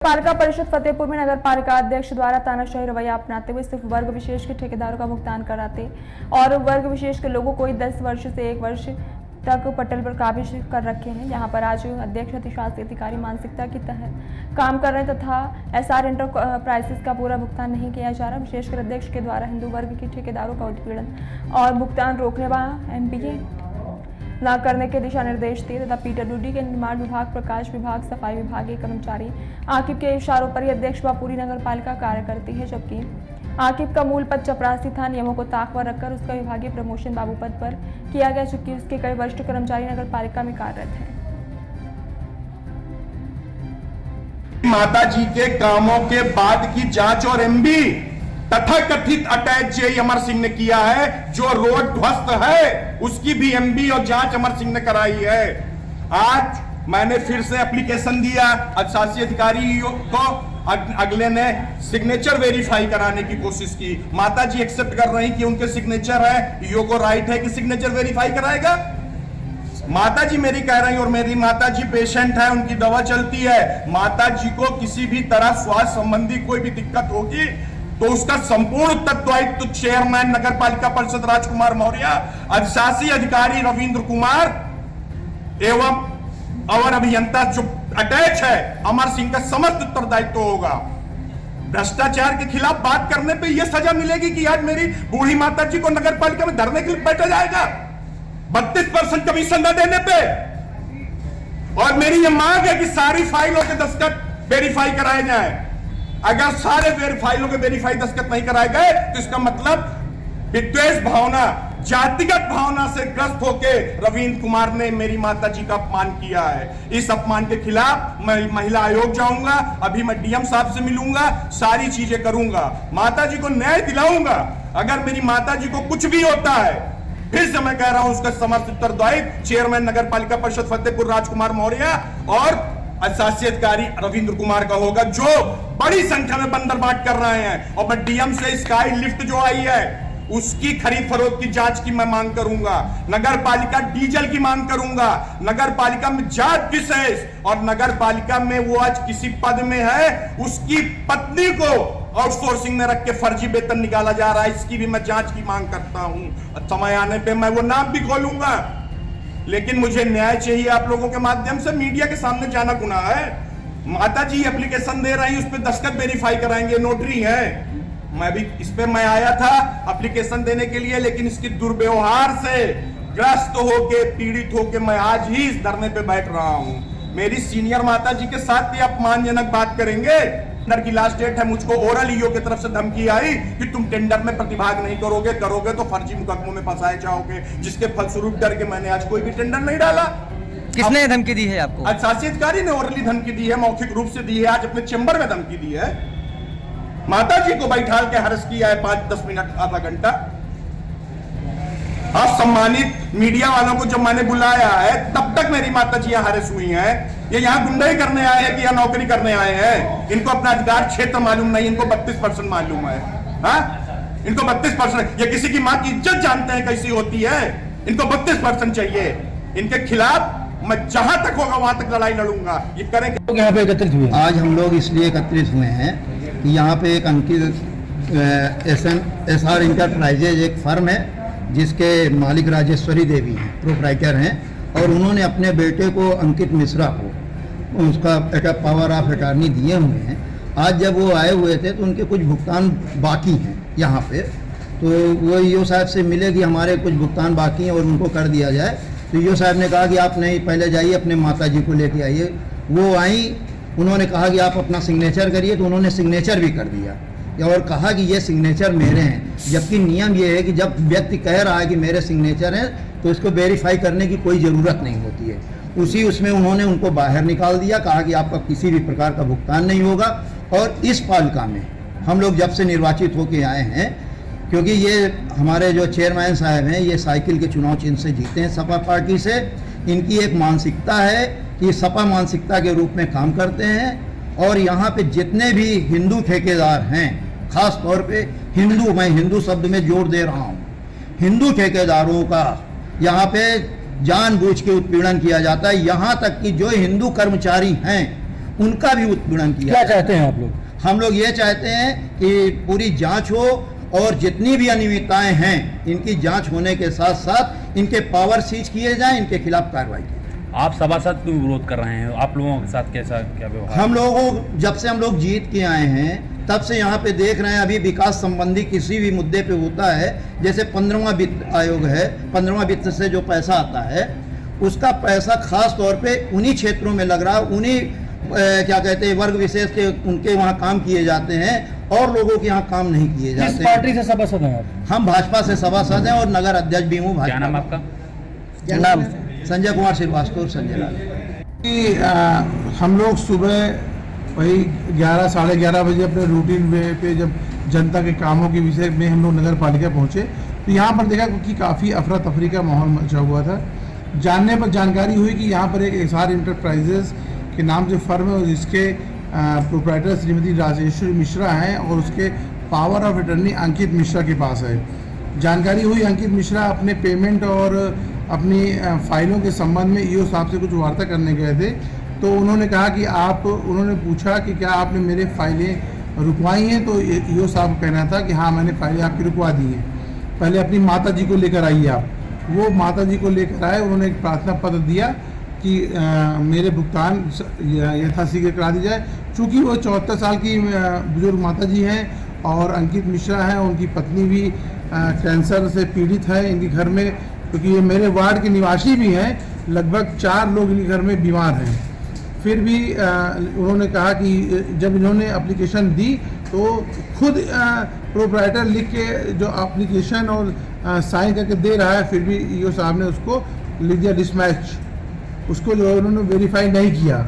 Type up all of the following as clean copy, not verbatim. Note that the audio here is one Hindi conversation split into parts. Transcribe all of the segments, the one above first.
पालिका परिषद फतेहपुर में नगर पालिका अध्यक्ष द्वारा तानाशाही रवैया अपनाते हुए सिर्फ वर्ग विशेष के ठेकेदारों का भुगतान कराते और वर्ग विशेष के लोगों को 10 वर्ष से 1 वर्ष तक पटल पर काबिज कर रखे हैं। यहाँ पर आज अध्यक्ष अधिशासी अधिकारी मानसिकता के तहत काम कर रहे हैं तथा एसआर इंटरप्राइजेस का पूरा भुगतान नहीं किया जा रहा। विशेषकर अध्यक्ष के द्वारा हिंदू वर्ग के ठेकेदारों का उत्पीड़न और भुगतान रोकने व एमपीए न करने के दिशा निर्देश दिए तथा पीडब्ल्यूडी के निर्माण विभाग, प्रकाश विभाग, सफाई विभाग के कर्मचारी आकिब के इशारों पर ही अध्यक्ष व पूरी नगर पालिका कार्य करती है। जबकि आकिब का मूल पद चपरासी था। नियमों को ताक पर रखकर उसका विभागीय प्रमोशन बाबू पद पर किया गया, चूंकि उसके कई वरिष्ठ कर्मचारी नगर पालिका में कार्यरत हैं। माता जी के कामों के बाद की जांच और एमबी तथाकथित अटैच जे अमर सिंह ने किया है, जो रोड ध्वस्त है उसकी भी एमबी और जांच अमर सिंह ने कराई है। आज मैंने फिर से एप्लीकेशन दिया अधिशासी अधिकारी को, अगले ने सिग्नेचर वेरीफाई कराने की कोशिश की। माता जी एक्सेप्ट कर रही कि उनके सिग्नेचर है, ईओ को राइट है कि सिग्नेचर वेरीफाई कराएगा। माता जी मेरी कह रही और मेरी माता जी पेशेंट है, उनकी दवा चलती है। माता जी को किसी भी तरह स्वास्थ्य संबंधी कोई भी दिक्कत होगी तो उसका संपूर्ण उत्तरदायित्व चेयरमैन नगर पालिका परिषद राजकुमार मौर्य, अधिशासी अधिकारी रविंद्र कुमार एवं अवर अभियंता जो अटैच है अमर सिंह का समस्त उत्तरदायित्व होगा। भ्रष्टाचार के खिलाफ बात करने पे यह सजा मिलेगी कि आज मेरी बूढ़ी माता जी को नगर पालिका में धरने के लिए बैठा जाएगा 32% कमीशन न देने पे। और मेरी यह मांग है कि सारी फाइलों के दस्तखत वेरीफाई कराए जाए। अगर सारे फाइलों के वेरीफाई दस्तखत नहीं कराए गए तो इसका मतलब विद्वेष भावना, जातिगत भावना से ग्रस्त होकर रविंद्र कुमार ने मेरी माता जी का अपमान किया है। इस अपमान के खिलाफ मैं महिला आयोग जाऊंगा, अभी मैं डीएम साहब से मिलूंगा, सारी चीजें करूंगा, माता जी को न्याय दिलाऊंगा। अगर मेरी माता जी को कुछ भी होता है, फिर से मैं कह रहा हूं उसका समस्त उत्तरदायित्व चेयरमैन नगर पालिका परिषद फतेहपुर राजकुमार मौर्य और अधिशासी अधिकारी रविंद्र कुमार का होगा, जो बड़ी संख्या में बंदरबाट कर रहे हैं। और मैं डीएम से स्काई लिफ्ट जो आई है उसकी खरीद फरोख्त की जांच की मैं मांग करूंगा। नगर पालिका डीजल की मांग करूंगा। नगर पालिका में जात विशेष और नगर पालिका में वो आज किसी पद में है, उसकी पत्नी को आउटसोर्सिंग में रख के फर्जी वेतन निकाला जा रहा है, इसकी भी मैं जांच की मांग करता हूं। समय आने पे मैं वो नाम भी खोलूंगा, लेकिन मुझे न्याय चाहिए। आप लोगों के माध्यम से मीडिया के सामने जाना गुनाह है। माता जी एप्लीकेशन दे रही, उस पर दस्तखत वेरीफाई कराएंगे, नोटरी है। मैं भी इस पे मैं आया था एप्लीकेशन देने के लिए, लेकिन इसकी दुर्व्यवहार से ग्रस्त होके, पीड़ित होके मैं आज ही इस धरने पे बैठ रहा हूं। मेरी सीनियर माता जी के साथ भी अपमानजनक बात करेंगे। टेंडर की लास्ट डेट है, मुझको ओरल ईओ की तरफ से धमकी आई कि तुम टेंडर में प्रतिभाग नहीं करोगे तो फर्जी मुकदमों में फंसाए जाओगे, जिसके फलस्वरूप डर के मैंने आज कोई भी टेंडर नहीं डाला। किसने धमकी दी है आपको? अधिशासी अधिकारी ने ओरली धमकी दी है, मौखिक रूप से दी है, आज अपने चेंबर में धमकी दी है। माता जी को बैठाल के हरस किया है 5-10 मिनट, आधा घंटा। सम्मानित मीडिया वालों को जब मैंने बुलाया है तब तक मेरी माता जी यहाँ हरस हुई हैं। ये यहाँ गुंडाई करने आए हैं कि यहाँ नौकरी करने आए हैं? इनको अपना अधिकार क्षेत्र मालूम नहीं, इनको 32% मालूम है। इनको 32%, ये किसी की माँ की इज्जत जानते हैं कैसी होती है। इनको 32% चाहिए। इनके खिलाफ मैं जहां तक होगा वहां तक लड़ाई लड़ूंगा। ये करेंगे। यहाँ पे एकत्रित हुए, आज हम लोग इसलिए एकत्रित हुए हैं कि यहाँ पे एक अंकित एसआर इंटरप्राइजेज एक फर्म है जिसके मालिक राजेश्वरी देवी हैं, प्रोप्राइटर हैं, और उन्होंने अपने बेटे को अंकित मिश्रा को उसका एक पावर ऑफ अटॉर्नी दिए हुए हैं। आज जब वो आए हुए थे तो उनके कुछ भुगतान बाकी हैं यहाँ पे, तो वो ईओ साहब से मिले कि हमारे कुछ भुगतान बाकी हैं और उनको कर दिया जाए। तो ईओ साहब ने कहा कि आप नहीं, पहले जाइए अपने माता जी को लेके आइए। वो आई, उन्होंने कहा कि आप अपना सिग्नेचर करिए, तो उन्होंने सिग्नेचर भी कर दिया और कहा कि ये सिग्नेचर मेरे हैं। जबकि नियम ये है कि जब व्यक्ति कह रहा है कि मेरे सिग्नेचर हैं तो इसको वेरीफाई करने की कोई ज़रूरत नहीं होती है। उसमें उन्होंने उनको बाहर निकाल दिया, कहा कि आपका किसी भी प्रकार का भुगतान नहीं होगा। और इस पालिका में हम लोग जब से निर्वाचित होकर आए हैं, क्योंकि ये हमारे जो चेयरमैन साहब हैं ये साइकिल के चुनाव चिन्ह से जीते हैं सपा पार्टी से। इनकी एक मानसिकता है कि सपा मानसिकता के रूप में काम करते हैं। और यहाँ पे जितने भी हिंदू ठेकेदार हैं, खास तौर पे हिंदू, मैं हिंदू शब्द में जोर दे रहा हूँ, हिंदू ठेकेदारों का यहाँ पे जानबूझ के उत्पीड़न किया जाता है। यहाँ तक कि जो हिंदू कर्मचारी हैं उनका भी उत्पीड़न किया। क्या चाहते हैं आप लोग? हम लोग ये चाहते हैं कि पूरी जांच हो और जितनी भी अनियमितताएं हैं इनकी जांच होने के साथ साथ इनके पावर सीज किए जाएं, इनके खिलाफ कार्रवाई की जाए। आप सभासद क्यों विरोध कर रहे हैं? आप लोगों के साथ कैसा क्या व्यवहार? हम लोगों जब से हम लोग जीत के आए हैं तब से यहाँ पे देख रहे हैं, अभी विकास संबंधी किसी भी मुद्दे पे होता है, जैसे 15वां वित्त आयोग है, 15वां वित्त से जो पैसा आता है उसका पैसा खास तौर पे उन्हीं क्षेत्रों में लग रहा है, उन्हीं क्या कहते हैं वर्ग विशेष के उनके वहाँ काम किए जाते हैं और लोगों के यहाँ काम नहीं किए किस जाते पार्टी से सभासद हैं आप? हम भाजपा से सभासद हैं और नगर अध्यक्ष भी हूँ। क्या नाम आपका? नाम संजय कुमार श्रीवास्तव, संजय लाल। हम लोग सुबह वही 11 साढ़े 11 बजे अपने रूटीन वे पे जब जनता के कामों के विषय में हम लोग नगर पालिका पहुँचे तो यहाँ पर देखा कि काफ़ी अफरा तफरी का माहौल मचा हुआ था। जानने पर जानकारी हुई कि यहाँ पर एक एसआर इंटरप्राइजेस के नाम से फर्म है, जिसके प्रोप्राइटर श्रीमती राजेश्वरी मिश्रा हैं और उसके पावर ऑफ अटर्नी अंकित मिश्रा के पास है। जानकारी हुई अंकित मिश्रा अपने पेमेंट और अपनी फाइलों के संबंध में ईओ साहब से कुछ वार्ता करने गए थे, तो उन्होंने कहा कि उन्होंने पूछा कि क्या आपने मेरे फाइलें रुकवाई हैं, तो ईओ साहब का कहना था कि हाँ मैंने फाइलें आपकी रुकवा दी हैं, पहले अपनी माता जी को लेकर आइए आप। वो माता जी को लेकर आए, उन्होंने एक प्रार्थना पत्र दिया कि मेरे भुगतान यथाशीघ्र करा दी जाए। चूँकि वो 74 साल की बुजुर्ग माता जी हैं और अंकित मिश्रा हैं, उनकी पत्नी भी कैंसर से पीड़ित है इनके घर में, क्योंकि ये मेरे वार्ड के निवासी भी हैं, लगभग 4 लोग इनके घर में बीमार हैं। फिर भी उन्होंने कहा कि जब इन्होंने एप्लीकेशन दी तो खुद प्रोप्राइटर लिख के जो एप्लीकेशन और साइन करके दे रहा है, फिर भी ईओ साहब ने उसको लिख दिया डिसमैच, उसको जो उन्होंने वेरीफाई नहीं किया,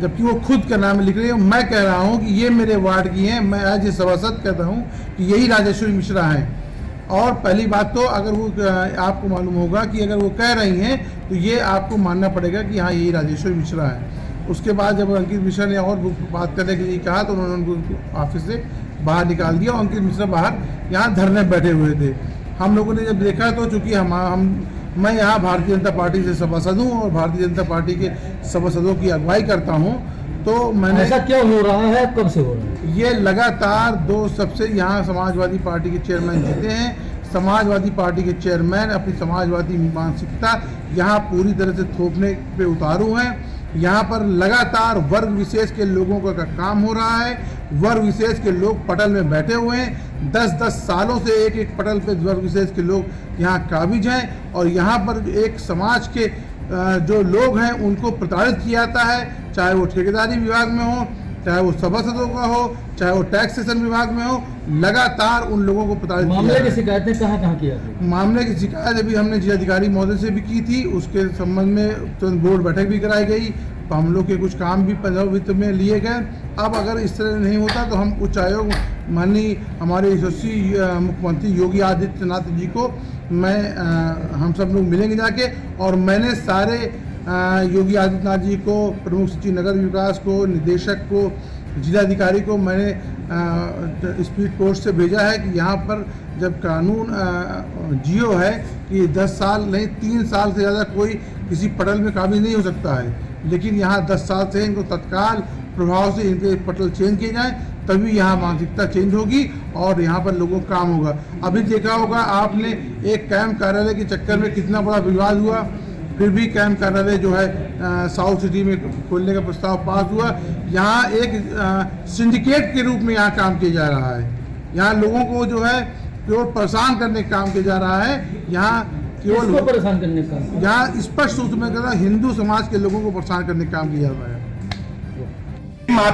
जबकि वो खुद का नाम लिख रहे हैं। मैं कह रहा हूँ कि ये मेरे वार्ड की हैं, मैं आज ये सभासद कहता हूँ कि यही राजेश्वरी मिश्रा हैं। और पहली बात तो अगर वो आपको मालूम होगा कि अगर वो कह रही हैं तो ये आपको मानना पड़ेगा कि हाँ यही राजेश्वरी मिश्रा है। उसके बाद जब अंकित मिश्रा ने और बात करने के लिए कहा तो उन्होंने उनको ऑफिस से बाहर निकाल दिया। अंकित मिश्रा बाहर यहाँ धरने बैठे हुए थे। हम लोगों ने जब देखा तो चूँकि मैं यहाँ भारतीय जनता पार्टी से सभासद हूँ और भारतीय जनता पार्टी के सभासदों की अगुवाई करता हूँ, तो मैंने ऐसा क्यों हो रहा है, कब से हो रहा है? ये लगातार 2 सबसे यहाँ समाजवादी पार्टी के चेयरमैन जीते हैं। समाजवादी पार्टी के चेयरमैन अपनी समाजवादी मानसिकता यहाँ पूरी तरह से थोपने पे उतारू हैं। यहाँ पर लगातार वर्ग विशेष के लोगों का काम हो रहा है। वर्ग विशेष के लोग पटल में बैठे हुए हैं। 10-10 सालों से एक पटल पे वर्ग विशेष के लोग यहाँ काबिज हैं और यहाँ पर एक समाज के जो लोग हैं उनको प्रताड़ित किया जाता है, चाहे वो ठेकेदारी विभाग में हो, चाहे वो सभासदों का हो, चाहे वो टैक्सेशन विभाग में हो, लगातार उन लोगों को प्रताड़ित किया। मामले की शिकायतें कहाँ किया? मामले की शिकायत अभी हमने जिलाधिकारी महोदय से भी की थी, उसके संबंध में तुरंत बोर्ड बैठक भी कराई गई। तो हम लोग के कुछ काम भी पंजाब वित्त में लिए गए। अब अगर इस तरह नहीं होता तो हम उच्च आयोग माननीय हमारे यशस्वी मुख्यमंत्री योगी आदित्यनाथ जी को हम सब लोग मिलेंगे जाके, और मैंने सारे योगी आदित्यनाथ जी को, प्रमुख सचिव नगर विकास को, निदेशक को, जिलाधिकारी को मैंने स्पीड पोस्ट से भेजा है कि यहाँ पर जब कानून जियो है कि 10 साल नहीं 3 साल से ज़्यादा कोई किसी पटल में काबिज नहीं हो सकता है, लेकिन यहाँ 10 साल से इनको तत्काल प्रभाव से इनके पटल चेंज किए जाएँ, तभी यहाँ मानसिकता चेंज होगी और यहाँ पर लोगों का काम होगा। अभी देखा होगा आपने एक कैंप कार्यालय के चक्कर में कितना बड़ा विवाद हुआ, फिर भी कैंप कार्यालय जो है साउथ सिटी में खोलने का प्रस्ताव पास हुआ। यहाँ एक सिंडिकेट के रूप में यहाँ काम किया जा रहा है। यहाँ लोगों को जो है केवल परेशान करने का काम किया जा रहा है। यहाँ केवल परेशान करने का, यहाँ स्पष्ट रूप में हिंदू समाज के लोगों को परेशान करने का काम किया जा रहा है।